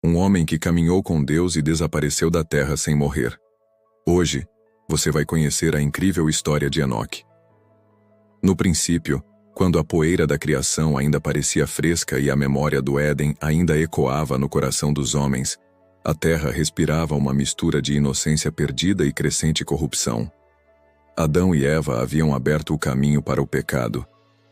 um homem que caminhou com Deus e desapareceu da terra sem morrer. Hoje, você vai conhecer a incrível história de Enoque. No princípio, quando a poeira da criação ainda parecia fresca e a memória do Éden ainda ecoava no coração dos homens, a terra respirava uma mistura de inocência perdida e crescente corrupção. Adão e Eva haviam aberto o caminho para o pecado,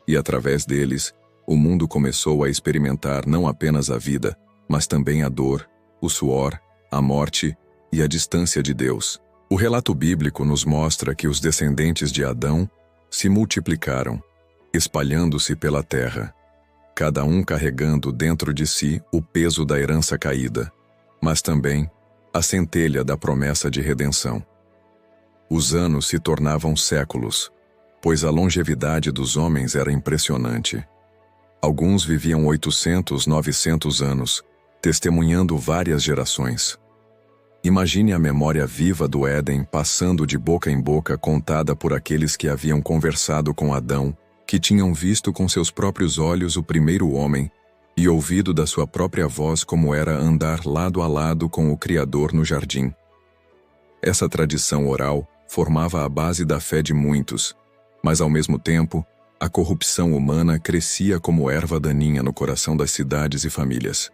e através deles, o mundo começou a experimentar não apenas a vida, mas também a dor, o suor, a morte e a distância de Deus. O relato bíblico nos mostra que os descendentes de Adão se multiplicaram, espalhando-se pela terra, cada um carregando dentro de si o peso da herança caída, mas também a centelha da promessa de redenção. Os anos se tornavam séculos, pois a longevidade dos homens era impressionante. Alguns viviam 800, 900 anos, testemunhando várias gerações. Imagine a memória viva do Éden passando de boca em boca, contada por aqueles que haviam conversado com Adão, que tinham visto com seus próprios olhos o primeiro homem e ouvido da sua própria voz como era andar lado a lado com o Criador no jardim. Essa tradição oral formava a base da fé de muitos, mas ao mesmo tempo, a corrupção humana crescia como erva daninha no coração das cidades e famílias.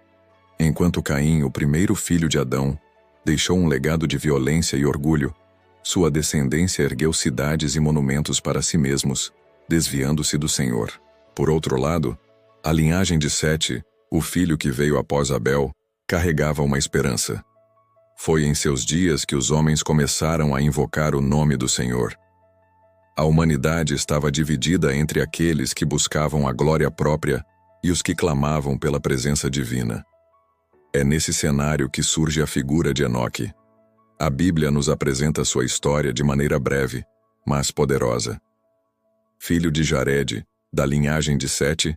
Enquanto Caim, o primeiro filho de Adão, deixou um legado de violência e orgulho, sua descendência ergueu cidades e monumentos para si mesmos, desviando-se do Senhor. Por outro lado, a linhagem de Sete, o filho que veio após Abel, carregava uma esperança. Foi em seus dias que os homens começaram a invocar o nome do Senhor. A humanidade estava dividida entre aqueles que buscavam a glória própria e os que clamavam pela presença divina. É nesse cenário que surge a figura de Enoque. A Bíblia nos apresenta sua história de maneira breve, mas poderosa. Filho de Jared, da linhagem de Sete,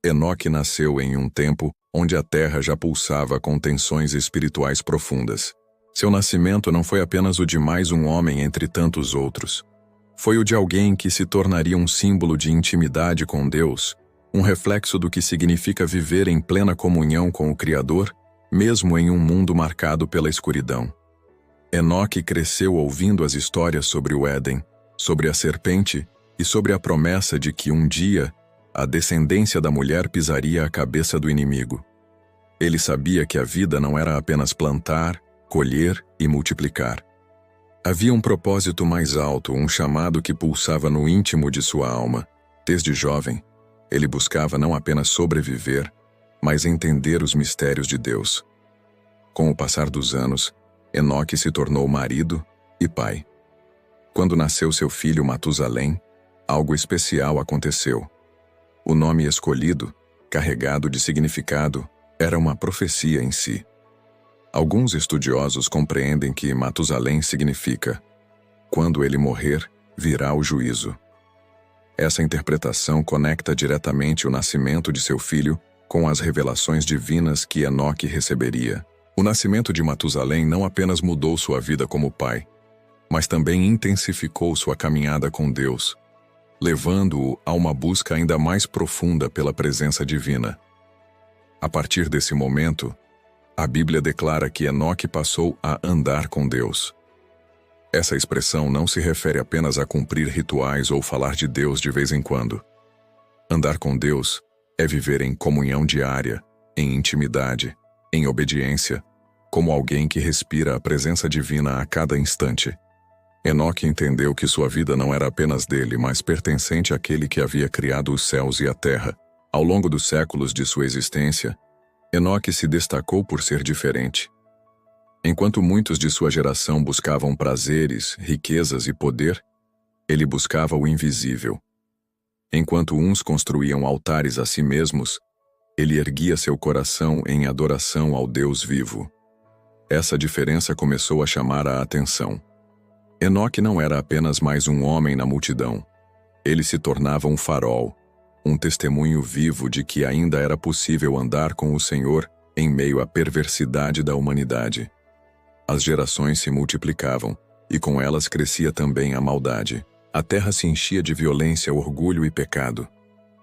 Enoque nasceu em um tempo onde a terra já pulsava com tensões espirituais profundas. Seu nascimento não foi apenas o de mais um homem entre tantos outros. Foi o de alguém que se tornaria um símbolo de intimidade com Deus, um reflexo do que significa viver em plena comunhão com o Criador, mesmo em um mundo marcado pela escuridão. Enoque cresceu ouvindo as histórias sobre o Éden, sobre a serpente e sobre a promessa de que um dia a descendência da mulher pisaria a cabeça do inimigo. Ele sabia que a vida não era apenas plantar, colher e multiplicar. Havia um propósito mais alto, um chamado que pulsava no íntimo de sua alma. Desde jovem, ele buscava não apenas sobreviver, mas entender os mistérios de Deus. Com o passar dos anos, Enoque se tornou marido e pai. Quando nasceu seu filho Matusalém, algo especial aconteceu. O nome escolhido, carregado de significado, era uma profecia em si. Alguns estudiosos compreendem que Matusalém significa: quando ele morrer, virá o juízo. Essa interpretação conecta diretamente o nascimento de seu filho com as revelações divinas que Enoque receberia. O nascimento de Matusalém não apenas mudou sua vida como pai, mas também intensificou sua caminhada com Deus, levando-o a uma busca ainda mais profunda pela presença divina. A partir desse momento, a Bíblia declara que Enoque passou a andar com Deus. Essa expressão não se refere apenas a cumprir rituais ou falar de Deus de vez em quando. Andar com Deus é viver em comunhão diária, em intimidade, em obediência, como alguém que respira a presença divina a cada instante. Enoque entendeu que sua vida não era apenas dele, mas pertencente àquele que havia criado os céus e a terra. Ao longo dos séculos de sua existência, Enoque se destacou por ser diferente. Enquanto muitos de sua geração buscavam prazeres, riquezas e poder, ele buscava o invisível. Enquanto uns construíam altares a si mesmos, ele erguia seu coração em adoração ao Deus vivo. Essa diferença começou a chamar a atenção. Enoque não era apenas mais um homem na multidão. Ele se tornava um farol, um testemunho vivo de que ainda era possível andar com o Senhor em meio à perversidade da humanidade. As gerações se multiplicavam, e com elas crescia também a maldade. A terra se enchia de violência, orgulho e pecado.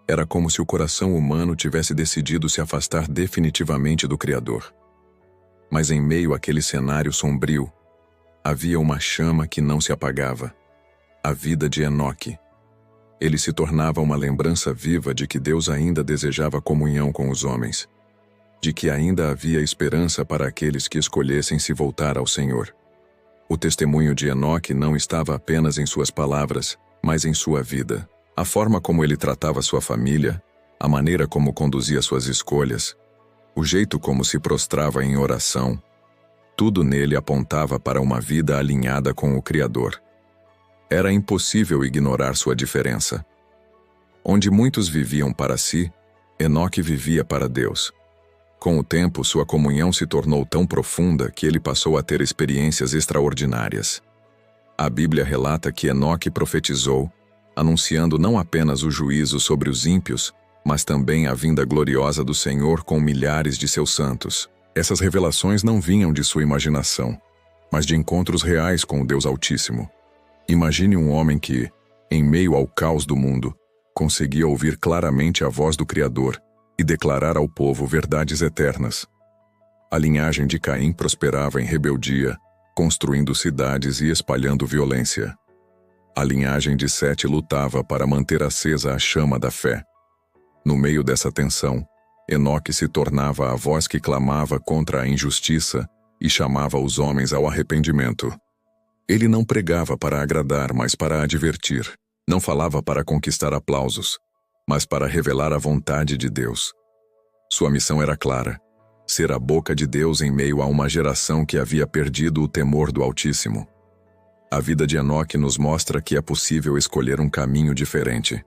Era como se o coração humano tivesse decidido se afastar definitivamente do Criador. Mas em meio àquele cenário sombrio, havia uma chama que não se apagava. A vida de Enoque. Ele se tornava uma lembrança viva de que Deus ainda desejava comunhão com os homens, de que ainda havia esperança para aqueles que escolhessem se voltar ao Senhor. O testemunho de Enoque não estava apenas em suas palavras, mas em sua vida. A forma como ele tratava sua família, a maneira como conduzia suas escolhas, o jeito como se prostrava em oração, tudo nele apontava para uma vida alinhada com o Criador. Era impossível ignorar sua diferença. Onde muitos viviam para si, Enoque vivia para Deus. Com o tempo, sua comunhão se tornou tão profunda que ele passou a ter experiências extraordinárias. A Bíblia relata que Enoque profetizou, anunciando não apenas o juízo sobre os ímpios, mas também a vinda gloriosa do Senhor com milhares de seus santos. Essas revelações não vinham de sua imaginação, mas de encontros reais com o Deus Altíssimo. Imagine um homem que, em meio ao caos do mundo, conseguia ouvir claramente a voz do Criador e declarar ao povo verdades eternas. A linhagem de Caim prosperava em rebeldia, construindo cidades e espalhando violência. A linhagem de Sete lutava para manter acesa a chama da fé. No meio dessa tensão, Enoque se tornava a voz que clamava contra a injustiça e chamava os homens ao arrependimento. Ele não pregava para agradar, mas para advertir. Não falava para conquistar aplausos, mas para revelar a vontade de Deus. Sua missão era clara: ser a boca de Deus em meio a uma geração que havia perdido o temor do Altíssimo. A vida de Enoque nos mostra que é possível escolher um caminho diferente.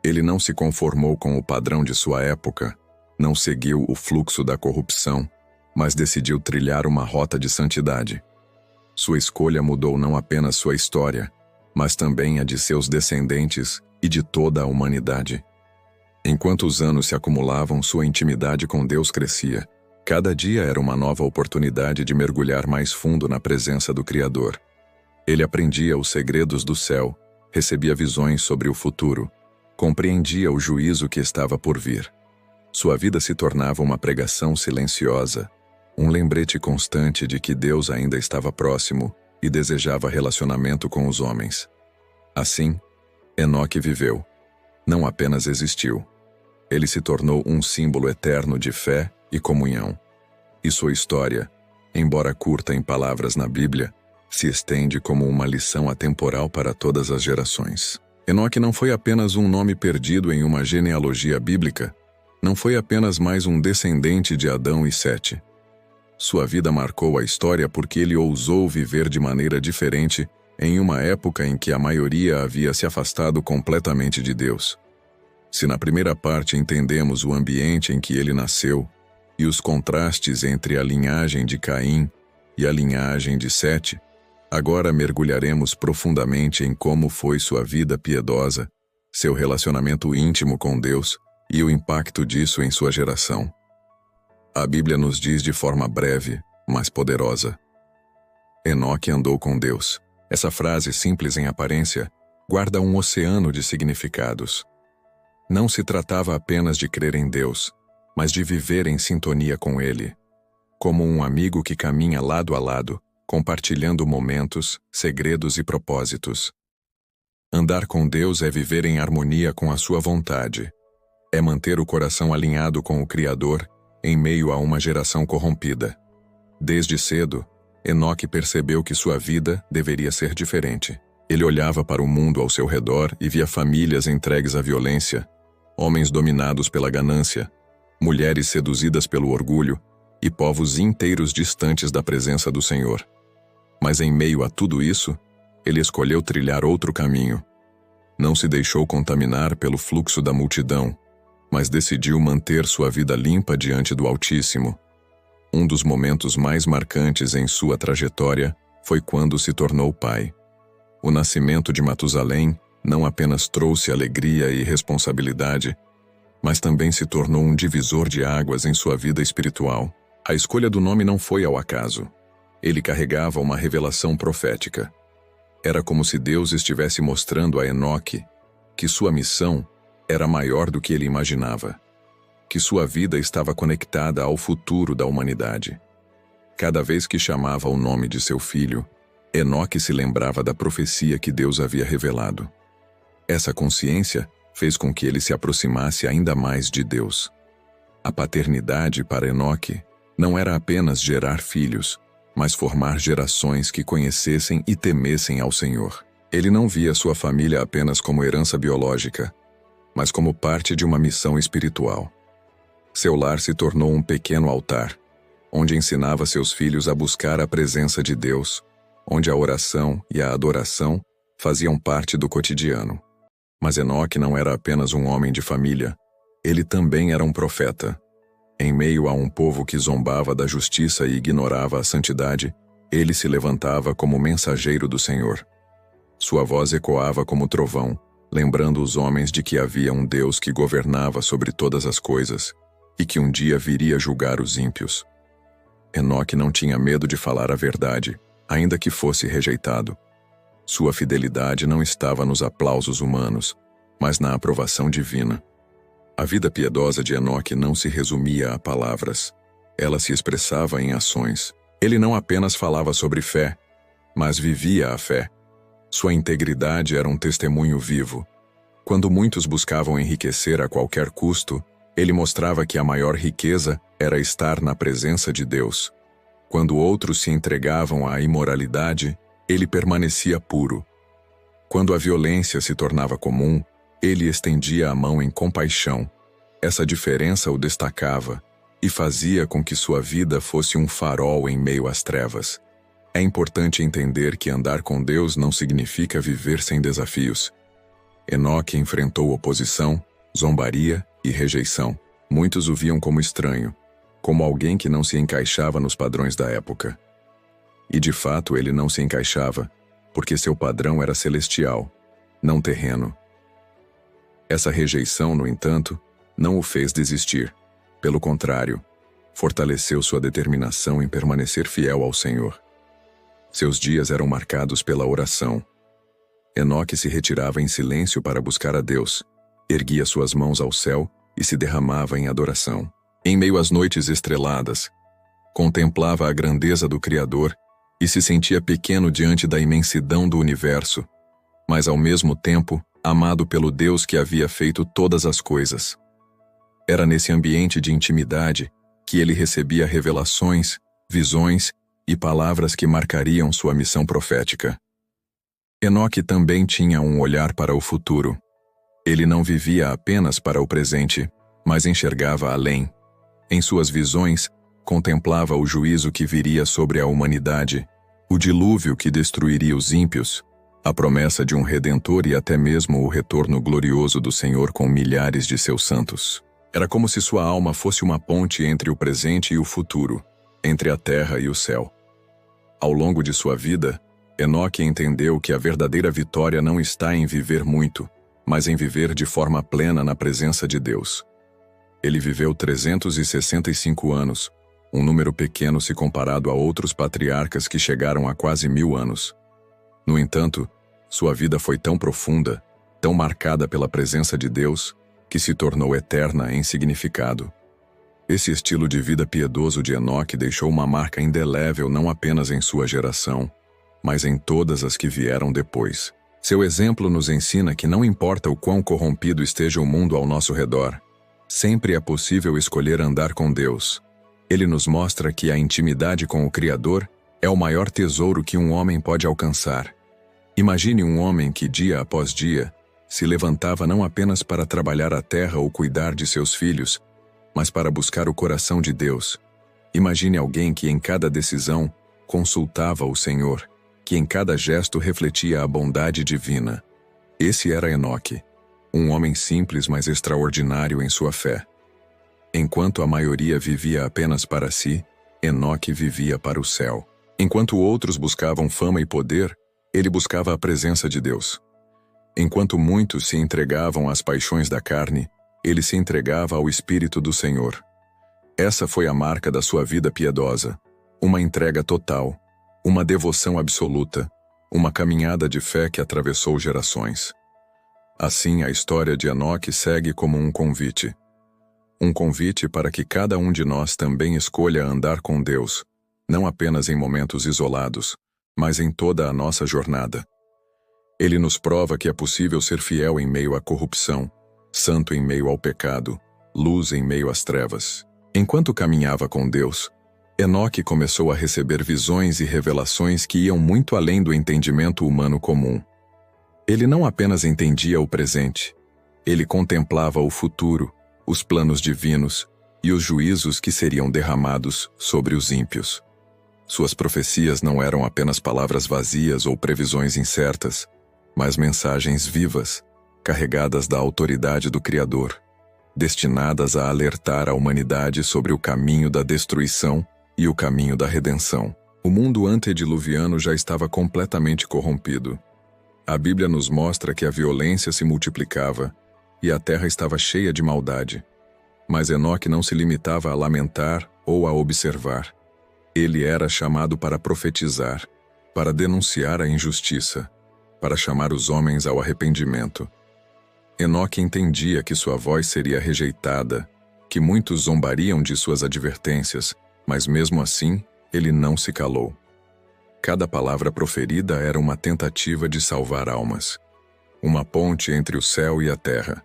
Ele não se conformou com o padrão de sua época, não seguiu o fluxo da corrupção, mas decidiu trilhar uma rota de santidade. Sua escolha mudou não apenas sua história, mas também a de seus descendentes e de toda a humanidade. Enquanto os anos se acumulavam, sua intimidade com Deus crescia. Cada dia era uma nova oportunidade de mergulhar mais fundo na presença do Criador. Ele aprendia os segredos do céu, recebia visões sobre o futuro, compreendia o juízo que estava por vir. Sua vida se tornava uma pregação silenciosa, um lembrete constante de que Deus ainda estava próximo e desejava relacionamento com os homens. Assim, Enoque viveu. Não apenas existiu. Ele se tornou um símbolo eterno de fé e comunhão. E sua história, embora curta em palavras na Bíblia, se estende como uma lição atemporal para todas as gerações. Enoque não foi apenas um nome perdido em uma genealogia bíblica, não foi apenas mais um descendente de Adão e Sete. Sua vida marcou a história porque ele ousou viver de maneira diferente em uma época em que a maioria havia se afastado completamente de Deus. Se na primeira parte entendemos o ambiente em que ele nasceu e os contrastes entre a linhagem de Caim e a linhagem de Sete, agora mergulharemos profundamente em como foi sua vida piedosa, seu relacionamento íntimo com Deus e o impacto disso em sua geração. A Bíblia nos diz de forma breve, mas poderosa: Enoque andou com Deus. Essa frase, simples em aparência, guarda um oceano de significados. Não se tratava apenas de crer em Deus, mas de viver em sintonia com Ele, como um amigo que caminha lado a lado, compartilhando momentos, segredos e propósitos. Andar com Deus é viver em harmonia com a sua vontade. É manter o coração alinhado com o Criador em meio a uma geração corrompida. Desde cedo, Enoque percebeu que sua vida deveria ser diferente. Ele olhava para o mundo ao seu redor e via famílias entregues à violência, homens dominados pela ganância, mulheres seduzidas pelo orgulho e povos inteiros distantes da presença do Senhor. Mas em meio a tudo isso, ele escolheu trilhar outro caminho. Não se deixou contaminar pelo fluxo da multidão, mas decidiu manter sua vida limpa diante do Altíssimo. Um dos momentos mais marcantes em sua trajetória foi quando se tornou pai. O nascimento de Matusalém não apenas trouxe alegria e responsabilidade, mas também se tornou um divisor de águas em sua vida espiritual. A escolha do nome não foi ao acaso. Ele carregava uma revelação profética. Era como se Deus estivesse mostrando a Enoque que sua missão era maior do que ele imaginava, que sua vida estava conectada ao futuro da humanidade. Cada vez que chamava o nome de seu filho, Enoque se lembrava da profecia que Deus havia revelado. Essa consciência fez com que ele se aproximasse ainda mais de Deus. A paternidade para Enoque não era apenas gerar filhos, mas formar gerações que conhecessem e temessem ao Senhor. Ele não via sua família apenas como herança biológica, mas como parte de uma missão espiritual. Seu lar se tornou um pequeno altar, onde ensinava seus filhos a buscar a presença de Deus, onde a oração e a adoração faziam parte do cotidiano. Mas Enoque não era apenas um homem de família, ele também era um profeta. Em meio a um povo que zombava da justiça e ignorava a santidade, ele se levantava como mensageiro do Senhor. Sua voz ecoava como trovão, lembrando os homens de que havia um Deus que governava sobre todas as coisas e que um dia viria julgar os ímpios. Enoque não tinha medo de falar a verdade, ainda que fosse rejeitado. Sua fidelidade não estava nos aplausos humanos, mas na aprovação divina. A vida piedosa de Enoque não se resumia a palavras. Ela se expressava em ações. Ele não apenas falava sobre fé, mas vivia a fé. Sua integridade era um testemunho vivo. Quando muitos buscavam enriquecer a qualquer custo, ele mostrava que a maior riqueza era estar na presença de Deus. Quando outros se entregavam à imoralidade, ele permanecia puro. Quando a violência se tornava comum, ele estendia a mão em compaixão. Essa diferença o destacava e fazia com que sua vida fosse um farol em meio às trevas. É importante entender que andar com Deus não significa viver sem desafios. Enoque enfrentou oposição, zombaria e rejeição. Muitos o viam como estranho, como alguém que não se encaixava nos padrões da época. E de fato ele não se encaixava, porque seu padrão era celestial, não terreno. Essa rejeição, no entanto, não o fez desistir. Pelo contrário, fortaleceu sua determinação em permanecer fiel ao Senhor. Seus dias eram marcados pela oração. Enoque se retirava em silêncio para buscar a Deus, erguia suas mãos ao céu e se derramava em adoração. Em meio às noites estreladas, contemplava a grandeza do Criador e se sentia pequeno diante da imensidão do universo, mas ao mesmo tempo amado pelo Deus que havia feito todas as coisas. Era nesse ambiente de intimidade que ele recebia revelações, visões e palavras que marcariam sua missão profética. Enoque também tinha um olhar para o futuro. Ele não vivia apenas para o presente, mas enxergava além. Em suas visões, contemplava o juízo que viria sobre a humanidade, o dilúvio que destruiria os ímpios, a promessa de um Redentor e até mesmo o retorno glorioso do Senhor com milhares de seus santos. Era como se sua alma fosse uma ponte entre o presente e o futuro, entre a terra e o céu. Ao longo de sua vida, Enoque entendeu que a verdadeira vitória não está em viver muito, mas em viver de forma plena na presença de Deus. Ele viveu 365 anos, um número pequeno se comparado a outros patriarcas que chegaram a quase 1000 anos. No entanto, sua vida foi tão profunda, tão marcada pela presença de Deus, que se tornou eterna em significado. Esse estilo de vida piedoso de Enoque deixou uma marca indelével não apenas em sua geração, mas em todas as que vieram depois. Seu exemplo nos ensina que não importa o quão corrompido esteja o mundo ao nosso redor, sempre é possível escolher andar com Deus. Ele nos mostra que a intimidade com o Criador é o maior tesouro que um homem pode alcançar. Imagine um homem que, dia após dia, se levantava não apenas para trabalhar a terra ou cuidar de seus filhos, mas para buscar o coração de Deus. Imagine alguém que em cada decisão consultava o Senhor, que em cada gesto refletia a bondade divina. Esse era Enoque, um homem simples mas extraordinário em sua fé. Enquanto a maioria vivia apenas para si, Enoque vivia para o céu. Enquanto outros buscavam fama e poder, ele buscava a presença de Deus. Enquanto muitos se entregavam às paixões da carne, ele se entregava ao Espírito do Senhor. Essa foi a marca da sua vida piedosa, uma entrega total, uma devoção absoluta, uma caminhada de fé que atravessou gerações. Assim, a história de Enoque segue como um convite para que cada um de nós também escolha andar com Deus, não apenas em momentos isolados, mas em toda a nossa jornada. Ele nos prova que é possível ser fiel em meio à corrupção, santo em meio ao pecado, luz em meio às trevas. Enquanto caminhava com Deus, Enoque começou a receber visões e revelações que iam muito além do entendimento humano comum. Ele não apenas entendia o presente, ele contemplava o futuro, os planos divinos e os juízos que seriam derramados sobre os ímpios. Suas profecias não eram apenas palavras vazias ou previsões incertas, mas mensagens vivas, carregadas da autoridade do Criador, destinadas a alertar a humanidade sobre o caminho da destruição e o caminho da redenção. O mundo antediluviano já estava completamente corrompido. A Bíblia nos mostra que a violência se multiplicava e a terra estava cheia de maldade. Mas Enoque não se limitava a lamentar ou a observar. Ele era chamado para profetizar, para denunciar a injustiça, para chamar os homens ao arrependimento. Enoque entendia que sua voz seria rejeitada, que muitos zombariam de suas advertências, mas mesmo assim, ele não se calou. Cada palavra proferida era uma tentativa de salvar almas, uma ponte entre o céu e a terra.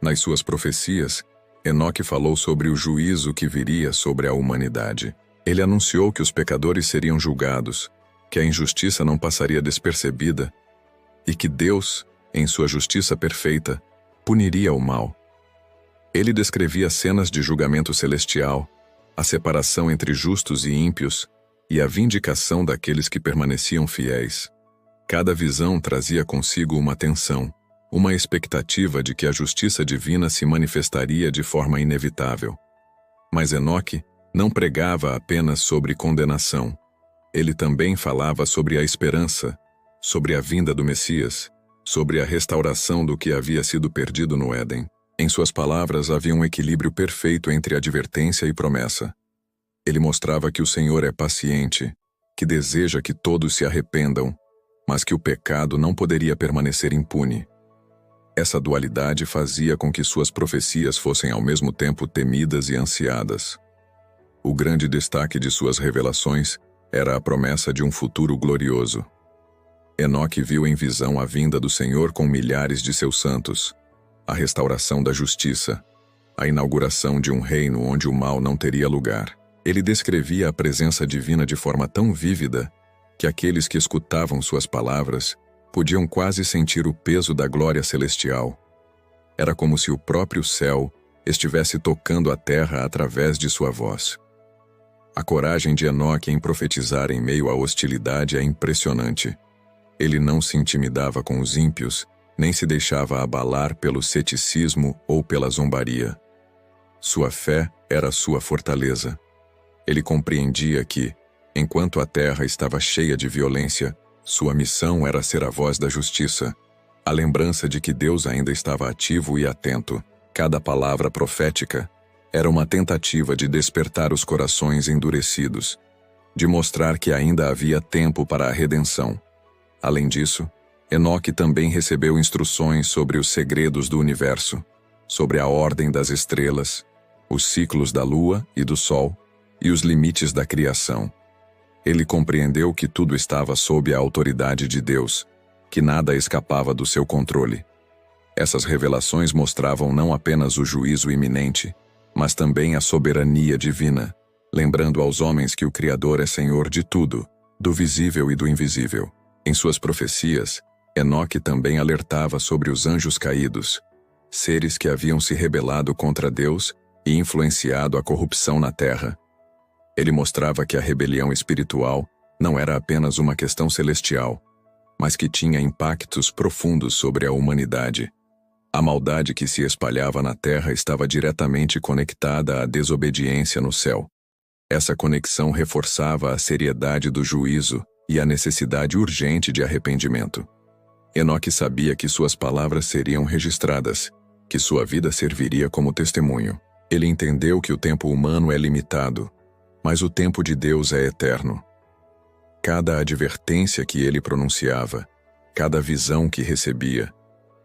Nas suas profecias, Enoque falou sobre o juízo que viria sobre a humanidade. Ele anunciou que os pecadores seriam julgados, que a injustiça não passaria despercebida e que Deus, em sua justiça perfeita, puniria o mal. Ele descrevia cenas de julgamento celestial, a separação entre justos e ímpios e a vindicação daqueles que permaneciam fiéis. Cada visão trazia consigo uma tensão, uma expectativa de que a justiça divina se manifestaria de forma inevitável. Mas Enoque não pregava apenas sobre condenação. Ele também falava sobre a esperança, sobre a vinda do Messias, sobre a restauração do que havia sido perdido no Éden. Em suas palavras havia um equilíbrio perfeito entre advertência e promessa. Ele mostrava que o Senhor é paciente, que deseja que todos se arrependam, mas que o pecado não poderia permanecer impune. Essa dualidade fazia com que suas profecias fossem ao mesmo tempo temidas e ansiadas. O grande destaque de suas revelações era a promessa de um futuro glorioso. Enoque viu em visão a vinda do Senhor com milhares de seus santos, a restauração da justiça, a inauguração de um reino onde o mal não teria lugar. Ele descrevia a presença divina de forma tão vívida que aqueles que escutavam suas palavras podiam quase sentir o peso da glória celestial. Era como se o próprio céu estivesse tocando a terra através de sua voz. A coragem de Enoque em profetizar em meio à hostilidade é impressionante. Ele não se intimidava com os ímpios, nem se deixava abalar pelo ceticismo ou pela zombaria. Sua fé era sua fortaleza. Ele compreendia que, enquanto a terra estava cheia de violência, sua missão era ser a voz da justiça, a lembrança de que Deus ainda estava ativo e atento. Cada palavra profética era uma tentativa de despertar os corações endurecidos, de mostrar que ainda havia tempo para a redenção. Além disso, Enoque também recebeu instruções sobre os segredos do universo, sobre a ordem das estrelas, os ciclos da lua e do sol e os limites da criação. Ele compreendeu que tudo estava sob a autoridade de Deus, que nada escapava do seu controle. Essas revelações mostravam não apenas o juízo iminente, mas também a soberania divina, lembrando aos homens que o Criador é Senhor de tudo, do visível e do invisível. Em suas profecias, Enoque também alertava sobre os anjos caídos, seres que haviam se rebelado contra Deus e influenciado a corrupção na terra. Ele mostrava que a rebelião espiritual não era apenas uma questão celestial, mas que tinha impactos profundos sobre a humanidade. A maldade que se espalhava na terra estava diretamente conectada à desobediência no céu. Essa conexão reforçava a seriedade do juízo e a necessidade urgente de arrependimento. Enoque sabia que suas palavras seriam registradas, que sua vida serviria como testemunho. Ele entendeu que o tempo humano é limitado, mas o tempo de Deus é eterno. Cada advertência que ele pronunciava, cada visão que recebia,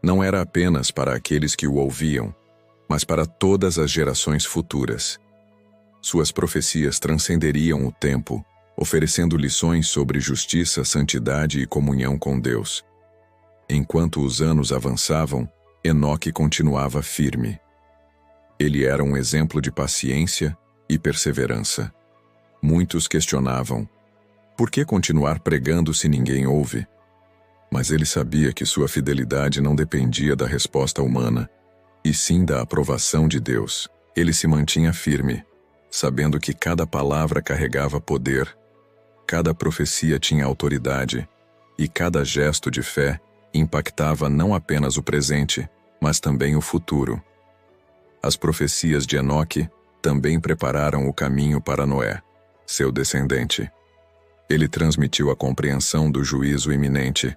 não era apenas para aqueles que o ouviam, mas para todas as gerações futuras. Suas profecias transcenderiam o tempo oferecendo lições sobre justiça, santidade e comunhão com Deus. Enquanto os anos avançavam, Enoque continuava firme. Ele era um exemplo de paciência e perseverança. Muitos questionavam: por que continuar pregando se ninguém ouve? Mas ele sabia que sua fidelidade não dependia da resposta humana, e sim da aprovação de Deus. Ele se mantinha firme, sabendo que cada palavra carregava poder, cada profecia tinha autoridade, e cada gesto de fé impactava não apenas o presente, mas também o futuro. As profecias de Enoque também prepararam o caminho para Noé, seu descendente. Ele transmitiu a compreensão do juízo iminente,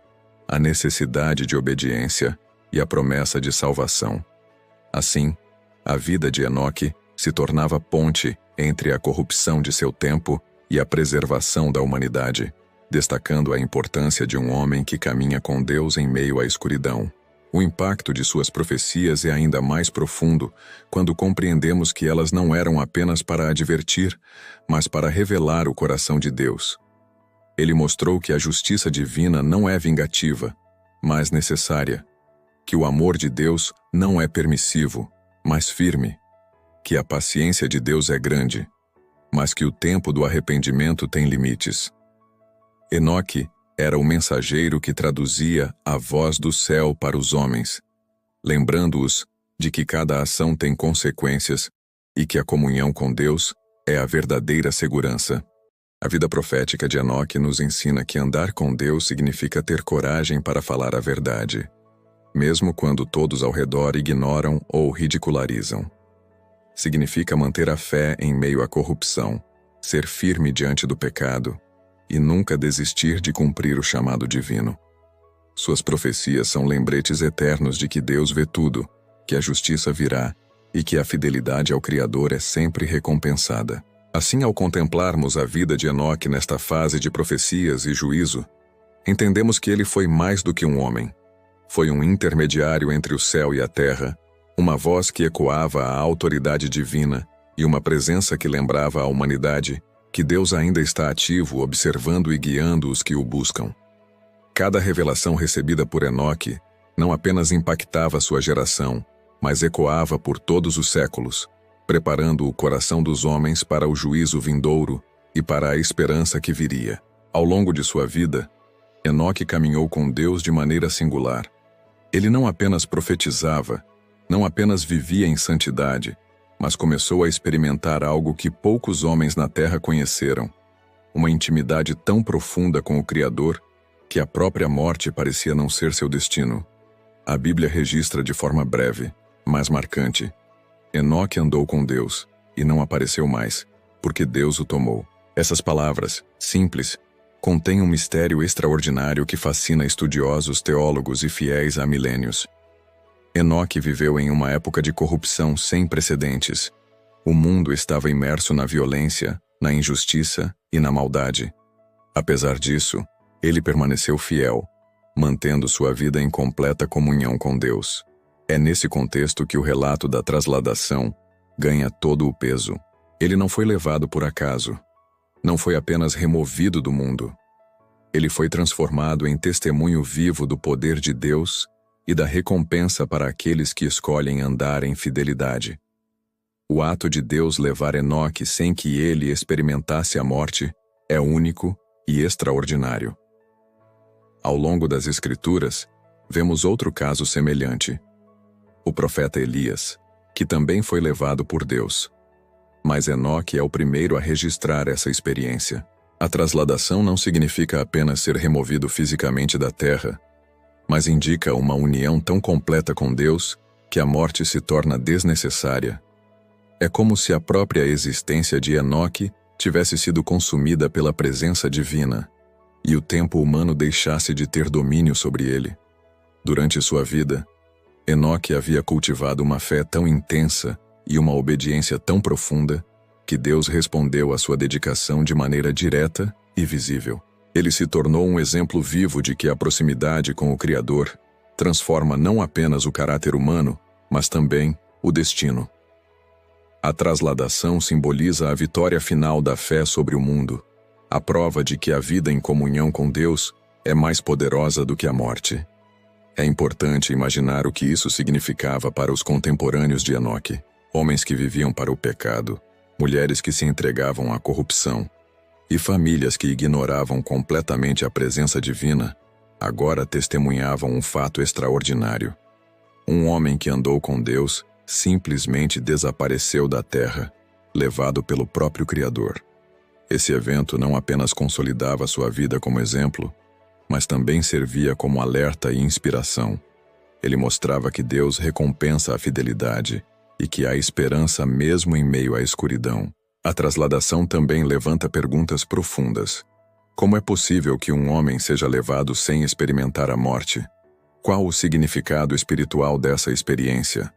a necessidade de obediência e a promessa de salvação. Assim, a vida de Enoque se tornava ponte entre a corrupção de seu tempo e a preservação da humanidade, destacando a importância de um homem que caminha com Deus em meio à escuridão. O impacto de suas profecias é ainda mais profundo quando compreendemos que elas não eram apenas para advertir, mas para revelar o coração de Deus. Ele mostrou que a justiça divina não é vingativa, mas necessária, que o amor de Deus não é permissivo, mas firme, que a paciência de Deus é grande, mas que o tempo do arrependimento tem limites. Enoque era o mensageiro que traduzia a voz do céu para os homens, lembrando-os de que cada ação tem consequências e que a comunhão com Deus é a verdadeira segurança. A vida profética de Enoque nos ensina que andar com Deus significa ter coragem para falar a verdade, mesmo quando todos ao redor ignoram ou ridicularizam. Significa manter a fé em meio à corrupção, ser firme diante do pecado e nunca desistir de cumprir o chamado divino. Suas profecias são lembretes eternos de que Deus vê tudo, que a justiça virá e que a fidelidade ao Criador é sempre recompensada. Assim, ao contemplarmos a vida de Enoque nesta fase de profecias e juízo, entendemos que ele foi mais do que um homem. Foi um intermediário entre o céu e a terra, uma voz que ecoava a autoridade divina e uma presença que lembrava à humanidade que Deus ainda está ativo, observando e guiando os que o buscam. Cada revelação recebida por Enoque não apenas impactava sua geração, mas ecoava por todos os séculos, preparando o coração dos homens para o juízo vindouro e para a esperança que viria. Ao longo de sua vida, Enoque caminhou com Deus de maneira singular. Ele não apenas profetizava, não apenas vivia em santidade, mas começou a experimentar algo que poucos homens na terra conheceram, uma intimidade tão profunda com o Criador que a própria morte parecia não ser seu destino. A Bíblia registra de forma breve, mas marcante: Enoque andou com Deus e não apareceu mais, porque Deus o tomou. Essas palavras, simples, contêm um mistério extraordinário que fascina estudiosos, teólogos e fiéis há milênios. Enoque viveu em uma época de corrupção sem precedentes. O mundo estava imerso na violência, na injustiça e na maldade. Apesar disso, ele permaneceu fiel, mantendo sua vida em completa comunhão com Deus. É nesse contexto que o relato da trasladação ganha todo o peso. Ele não foi levado por acaso. Não foi apenas removido do mundo. Ele foi transformado em testemunho vivo do poder de Deus e da recompensa para aqueles que escolhem andar em fidelidade. O ato de Deus levar Enoque sem que ele experimentasse a morte é único e extraordinário. Ao longo das Escrituras, vemos outro caso semelhante: o profeta Elias, que também foi levado por Deus. Mas Enoque é o primeiro a registrar essa experiência. A trasladação não significa apenas ser removido fisicamente da terra, mas indica uma união tão completa com Deus que a morte se torna desnecessária. É como se a própria existência de Enoque tivesse sido consumida pela presença divina, e o tempo humano deixasse de ter domínio sobre ele. Durante sua vida, Enoque havia cultivado uma fé tão intensa e uma obediência tão profunda que Deus respondeu à sua dedicação de maneira direta e visível. Ele se tornou um exemplo vivo de que a proximidade com o Criador transforma não apenas o caráter humano, mas também o destino. A trasladação simboliza a vitória final da fé sobre o mundo, a prova de que a vida em comunhão com Deus é mais poderosa do que a morte. É importante imaginar o que isso significava para os contemporâneos de Enoque, homens que viviam para o pecado, mulheres que se entregavam à corrupção e famílias que ignoravam completamente a presença divina, agora testemunhavam um fato extraordinário. Um homem que andou com Deus simplesmente desapareceu da terra, levado pelo próprio Criador. Esse evento não apenas consolidava sua vida como exemplo, mas também servia como alerta e inspiração. Ele mostrava que Deus recompensa a fidelidade e que há esperança mesmo em meio à escuridão. A trasladação também levanta perguntas profundas. Como é possível que um homem seja levado sem experimentar a morte? Qual o significado espiritual dessa experiência?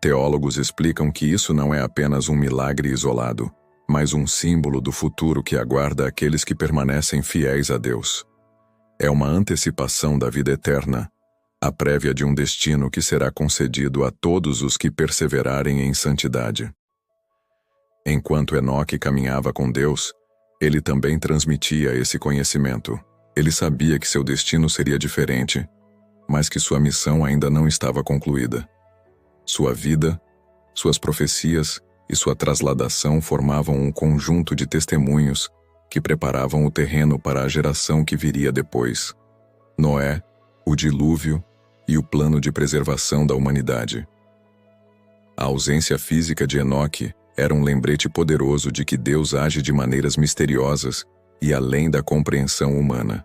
Teólogos explicam que isso não é apenas um milagre isolado, mas um símbolo do futuro que aguarda aqueles que permanecem fiéis a Deus. É uma antecipação da vida eterna, a prévia de um destino que será concedido a todos os que perseverarem em santidade. Enquanto Enoque caminhava com Deus, ele também transmitia esse conhecimento. Ele sabia que seu destino seria diferente, mas que sua missão ainda não estava concluída. Sua vida, suas profecias e sua trasladação formavam um conjunto de testemunhos que preparavam o terreno para a geração que viria depois. Noé, o dilúvio e o plano de preservação da humanidade. A ausência física de Enoque era um lembrete poderoso de que Deus age de maneiras misteriosas e além da compreensão humana.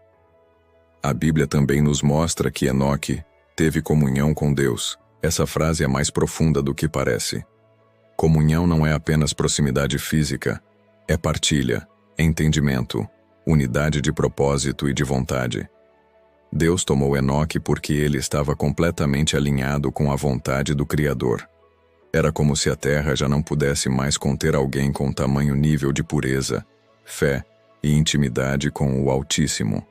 A Bíblia também nos mostra que Enoque teve comunhão com Deus. Essa frase é mais profunda do que parece. Comunhão não é apenas proximidade física, é partilha, entendimento, unidade de propósito e de vontade. Deus tomou Enoque porque ele estava completamente alinhado com a vontade do Criador. Era como se a terra já não pudesse mais conter alguém com tamanho nível de pureza, fé e intimidade com o Altíssimo.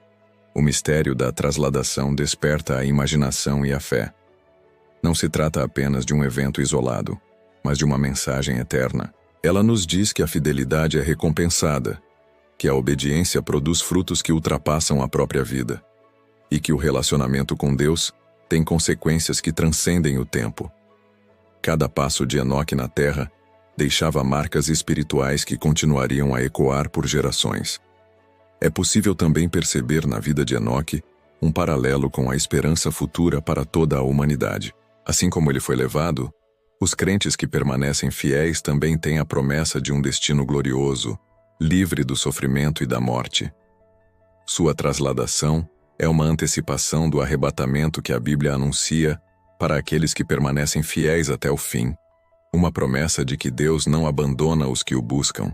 O mistério da trasladação desperta a imaginação e a fé. Não se trata apenas de um evento isolado, mas de uma mensagem eterna. Ela nos diz que a fidelidade é recompensada, que a obediência produz frutos que ultrapassam a própria vida, e que o relacionamento com Deus tem consequências que transcendem o tempo. Cada passo de Enoque na terra deixava marcas espirituais que continuariam a ecoar por gerações. É possível também perceber na vida de Enoque um paralelo com a esperança futura para toda a humanidade. Assim como ele foi levado, os crentes que permanecem fiéis também têm a promessa de um destino glorioso, livre do sofrimento e da morte. Sua trasladação é uma antecipação do arrebatamento que a Bíblia anuncia para aqueles que permanecem fiéis até o fim, uma promessa de que Deus não abandona os que o buscam.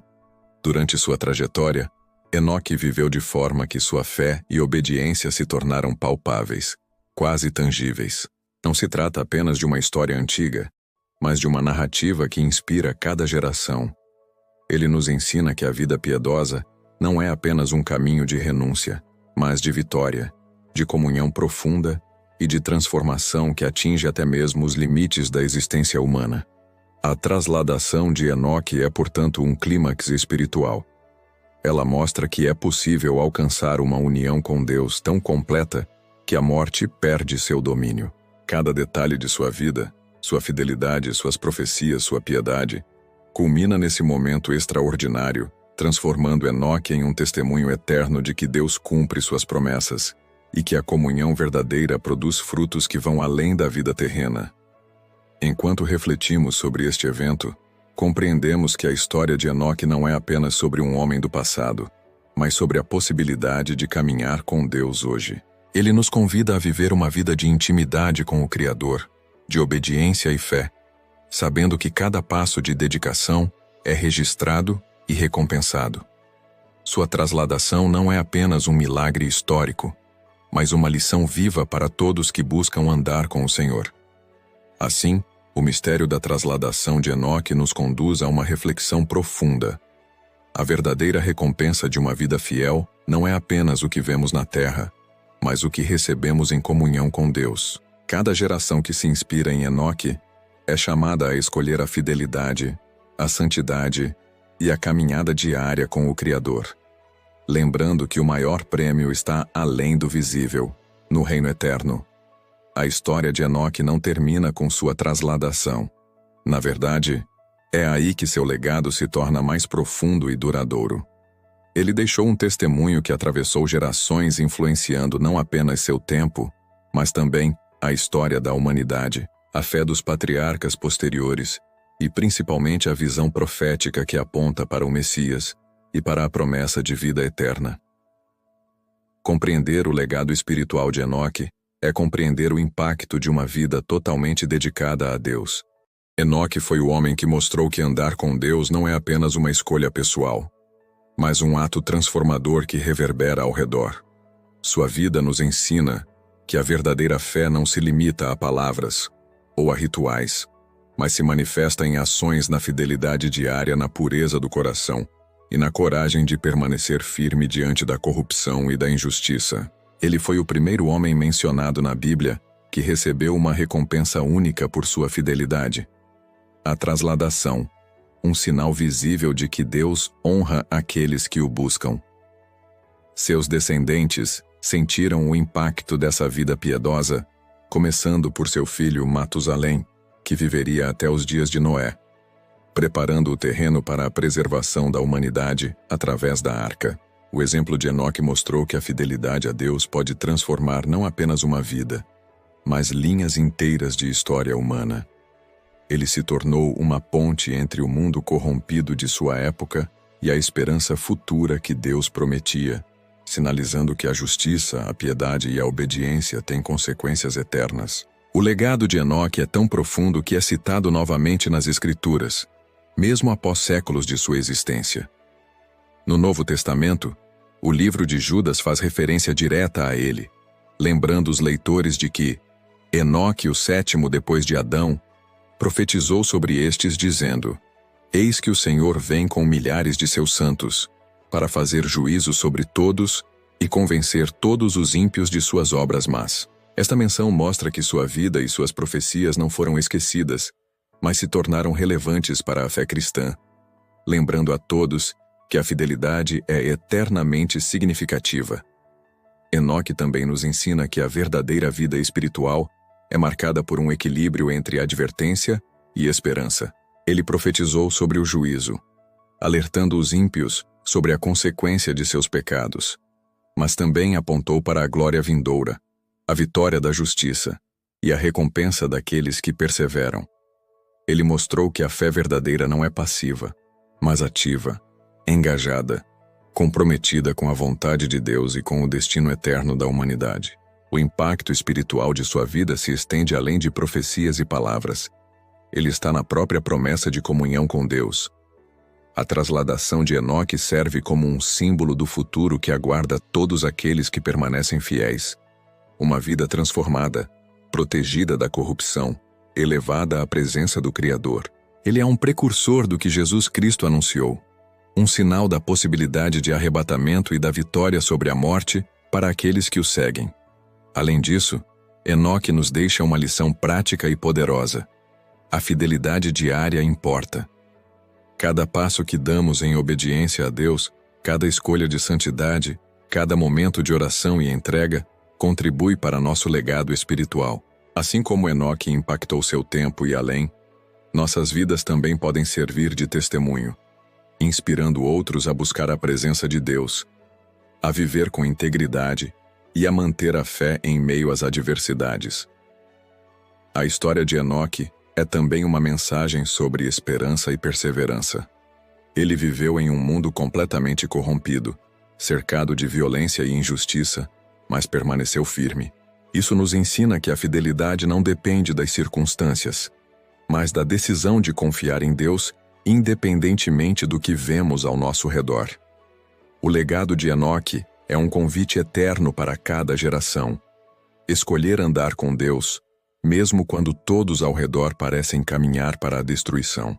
Durante sua trajetória, Enoque viveu de forma que sua fé e obediência se tornaram palpáveis, quase tangíveis. Não se trata apenas de uma história antiga, mas de uma narrativa que inspira cada geração. Ele nos ensina que a vida piedosa não é apenas um caminho de renúncia, mas de vitória, de comunhão profunda e de transformação que atinge até mesmo os limites da existência humana. A trasladação de Enoque é, portanto, um clímax espiritual. Ela mostra que é possível alcançar uma união com Deus tão completa que a morte perde seu domínio. Cada detalhe de sua vida, sua fidelidade, suas profecias, sua piedade, culmina nesse momento extraordinário, transformando Enoque em um testemunho eterno de que Deus cumpre suas promessas e que a comunhão verdadeira produz frutos que vão além da vida terrena. Enquanto refletimos sobre este evento, compreendemos que a história de Enoque não é apenas sobre um homem do passado, mas sobre a possibilidade de caminhar com Deus hoje. Ele nos convida a viver uma vida de intimidade com o Criador, de obediência e fé, sabendo que cada passo de dedicação é registrado e recompensado. Sua trasladação não é apenas um milagre histórico, mas uma lição viva para todos que buscam andar com o Senhor. Assim, o mistério da trasladação de Enoque nos conduz a uma reflexão profunda. A verdadeira recompensa de uma vida fiel não é apenas o que vemos na terra, mas o que recebemos em comunhão com Deus. Cada geração que se inspira em Enoque é chamada a escolher a fidelidade, a santidade e a caminhada diária com o Criador. lembrando que o maior prêmio está além do visível, no reino eterno. A história de Enoque não termina com sua trasladação. Na verdade, é aí que seu legado se torna mais profundo e duradouro. Ele deixou um testemunho que atravessou gerações, influenciando não apenas seu tempo, mas também a história da humanidade, a fé dos patriarcas posteriores e principalmente a visão profética que aponta para o Messias e para a promessa de vida eterna. Compreender o legado espiritual de Enoque é compreender o impacto de uma vida totalmente dedicada a Deus. Enoque foi o homem que mostrou que andar com Deus não é apenas uma escolha pessoal, mas um ato transformador que reverbera ao redor. Sua vida nos ensina que a verdadeira fé não se limita a palavras ou a rituais, mas se manifesta em ações na fidelidade diária, na pureza do coração e na coragem de permanecer firme diante da corrupção e da injustiça. Ele foi o primeiro homem mencionado na Bíblia que recebeu uma recompensa única por sua fidelidade. A trasladação, um sinal visível de que Deus honra aqueles que o buscam. Seus descendentes sentiram o impacto dessa vida piedosa, começando por seu filho Matusalém, que viveria até os dias de Noé, preparando o terreno para a preservação da humanidade através da arca. O exemplo de Enoque mostrou que a fidelidade a Deus pode transformar não apenas uma vida, mas linhas inteiras de história humana. Ele se tornou uma ponte entre o mundo corrompido de sua época e a esperança futura que Deus prometia, sinalizando que a justiça, a piedade e a obediência têm consequências eternas. O legado de Enoque é tão profundo que é citado novamente nas Escrituras, mesmo após séculos de sua existência. No Novo Testamento, o livro de Judas faz referência direta a ele, lembrando os leitores de que Enoque, o sétimo depois de Adão, profetizou sobre estes dizendo: Eis que o Senhor vem com milhares de seus santos, para fazer juízo sobre todos e convencer todos os ímpios de suas obras más. Esta menção mostra que sua vida e suas profecias não foram esquecidas, mas se tornaram relevantes para a fé cristã, lembrando a todos que a fidelidade é eternamente significativa. Enoque também nos ensina que a verdadeira vida espiritual é marcada por um equilíbrio entre advertência e esperança. Ele profetizou sobre o juízo, alertando os ímpios sobre a consequência de seus pecados, mas também apontou para a glória vindoura, a vitória da justiça e a recompensa daqueles que perseveram. Ele mostrou que a fé verdadeira não é passiva, mas ativa, engajada, comprometida com a vontade de Deus e com o destino eterno da humanidade. O impacto espiritual de sua vida se estende além de profecias e palavras. Ele está na própria promessa de comunhão com Deus. A trasladação de Enoque serve como um símbolo do futuro que aguarda todos aqueles que permanecem fiéis. Uma vida transformada, protegida da corrupção, elevada à presença do Criador. Ele é um precursor do que Jesus Cristo anunciou, um sinal da possibilidade de arrebatamento e da vitória sobre a morte para aqueles que o seguem. Além disso, Enoque nos deixa uma lição prática e poderosa. A fidelidade diária importa. Cada passo que damos em obediência a Deus, cada escolha de santidade, cada momento de oração e entrega, contribui para nosso legado espiritual. Assim como Enoque impactou seu tempo e além, nossas vidas também podem servir de testemunho, inspirando outros a buscar a presença de Deus, a viver com integridade e a manter a fé em meio às adversidades. A história de Enoque é também uma mensagem sobre esperança e perseverança. Ele viveu em um mundo completamente corrompido, cercado de violência e injustiça, mas permaneceu firme. Isso nos ensina que a fidelidade não depende das circunstâncias, mas da decisão de confiar em Deus, independentemente do que vemos ao nosso redor. O legado de Enoque é um convite eterno para cada geração. Escolher andar com Deus, mesmo quando todos ao redor parecem caminhar para a destruição.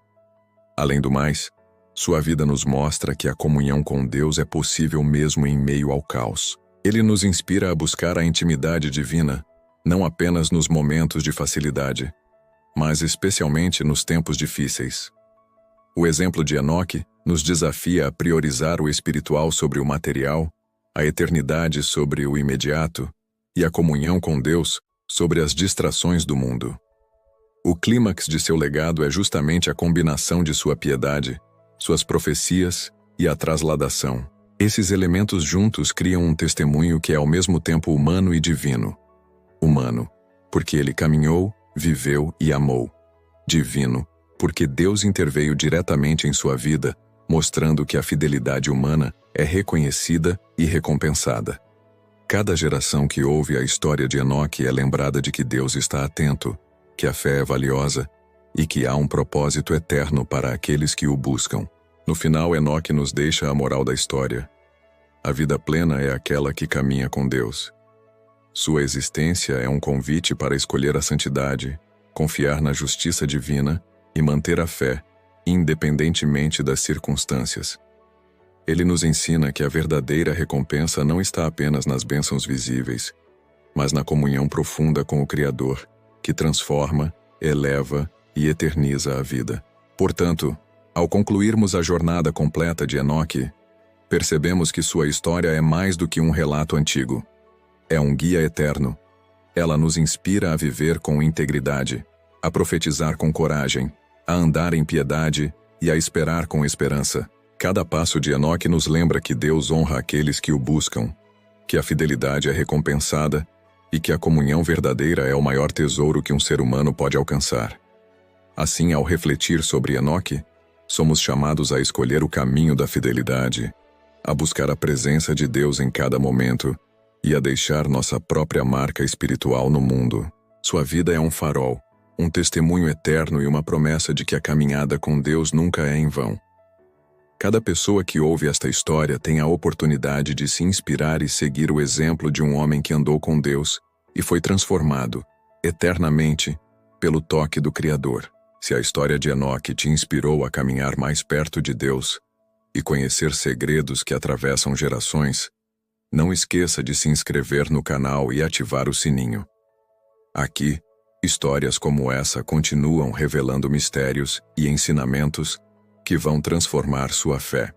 Além do mais, sua vida nos mostra que a comunhão com Deus é possível mesmo em meio ao caos. Ele nos inspira a buscar a intimidade divina, não apenas nos momentos de facilidade, mas especialmente nos tempos difíceis. O exemplo de Enoque nos desafia a priorizar o espiritual sobre o material, a eternidade sobre o imediato e a comunhão com Deus sobre as distrações do mundo. O clímax de seu legado é justamente a combinação de sua piedade, suas profecias e a trasladação. Esses elementos juntos criam um testemunho que é ao mesmo tempo humano e divino. Humano, porque ele caminhou, viveu e amou. Divino, porque Deus interveio diretamente em sua vida, mostrando que a fidelidade humana é reconhecida e recompensada. Cada geração que ouve a história de Enoque é lembrada de que Deus está atento, que a fé é valiosa e que há um propósito eterno para aqueles que o buscam. No final, Enoque nos deixa a moral da história. A vida plena é aquela que caminha com Deus. Sua existência é um convite para escolher a santidade, confiar na justiça divina e manter a fé, independentemente das circunstâncias. Ele nos ensina que a verdadeira recompensa não está apenas nas bênçãos visíveis, mas na comunhão profunda com o Criador, que transforma, eleva e eterniza a vida. Portanto, ao concluirmos a jornada completa de Enoque, percebemos que sua história é mais do que um relato antigo. É um guia eterno. Ela nos inspira a viver com integridade, a profetizar com coragem, a andar em piedade e a esperar com esperança. Cada passo de Enoque nos lembra que Deus honra aqueles que o buscam, que a fidelidade é recompensada e que a comunhão verdadeira é o maior tesouro que um ser humano pode alcançar. Assim, ao refletir sobre Enoque, somos chamados a escolher o caminho da fidelidade, a buscar a presença de Deus em cada momento e a deixar nossa própria marca espiritual no mundo. Sua vida é um farol, um testemunho eterno e uma promessa de que a caminhada com Deus nunca é em vão. Cada pessoa que ouve esta história tem a oportunidade de se inspirar e seguir o exemplo de um homem que andou com Deus e foi transformado, eternamente, pelo toque do Criador. Se a história de Enoque te inspirou a caminhar mais perto de Deus e conhecer segredos que atravessam gerações, não esqueça de se inscrever no canal e ativar o sininho. Aqui, histórias como essa continuam revelando mistérios e ensinamentos que vão transformar sua fé.